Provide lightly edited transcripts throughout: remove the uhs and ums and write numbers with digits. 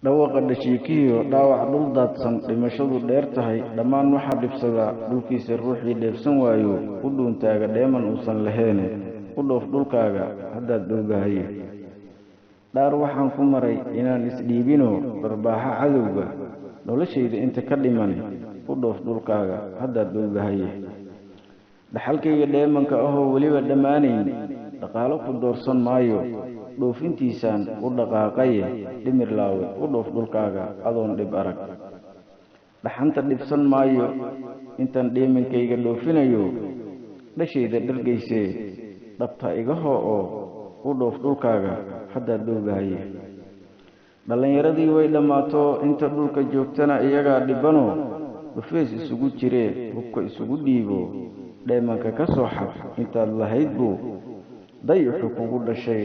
dhawaaqa dhashiikiyo dhaawac dhul daadsan dhimashadu dheer tahay dhammaan waxaa dhibsada dhulkiisa ruuxii dheefsan waayo u dhuuntaaga dheeman uusan lahayn u dhoof dhulkaaga haddaad dhowdahaye dhaar waxaan ku maray inaan isdhiibino barbaaxa cadowga noloshayda inta ka dhiman u dhoof dhulkaaga haddaad dhowdahaye dhaxalkayga dheemanka ahoo weliba dhammaanayn dhaqaalo ku doorsan maayo dhoofintiisaan u dhaqaaqaye dhimir laawe u dhoof dhulkaaga adoon dhib arag dhaxanta dhibsan maayo intaan dheemankayga dhoofinayo dhashayda dhargaysee dhabta iga hoo u dhoof dhulkaaga haddaad dhowdahaye dhallinyaradii way dhammaato inta dhulka joogtana iyagaa dhibano dhufeys isugu jiree hubka isugu dhiibo dheemanka ka soo xab intaad lahayd buu dayuxu kugu dhashay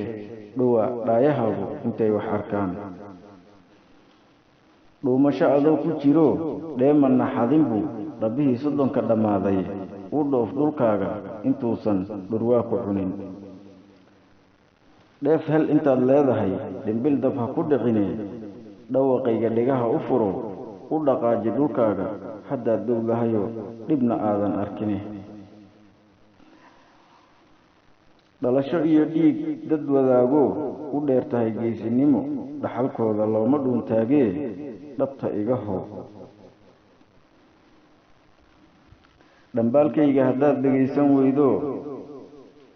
dhuwa dhaayahaagu intay wax arkaan dhuumasho adoo ku jiro dheemanna xadin buu dhabbihii soddonka dhammaaday u dhoof dhulkaaga intuusan dhurwaa ku cunin dheef hel intaad leedahay dhimbil dab ha ku dhicine dhawaqayga dhigaha u furo u dhaqaaji dhulkaaga haddaad dhowdahayo dhibna aadan arkine dhalasho iyo dhiig dad wadaago u dheer tahay geesinimo dhaxalkooda looma dhuuntaagee dhabta iga hoo dhambaalkayga haddaad dhegaysan weydo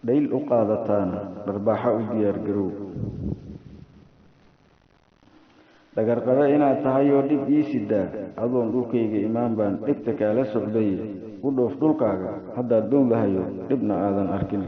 dhayl u qaadataan dharbaaxa u diyaargarow dhagarqada inaad tahay oo dhib ii sidaa adoon dhulkayga imaan baan dhibta kaala socday u dhoof dhulkaaga haddaad dhowdahayo dhibna aadan arkin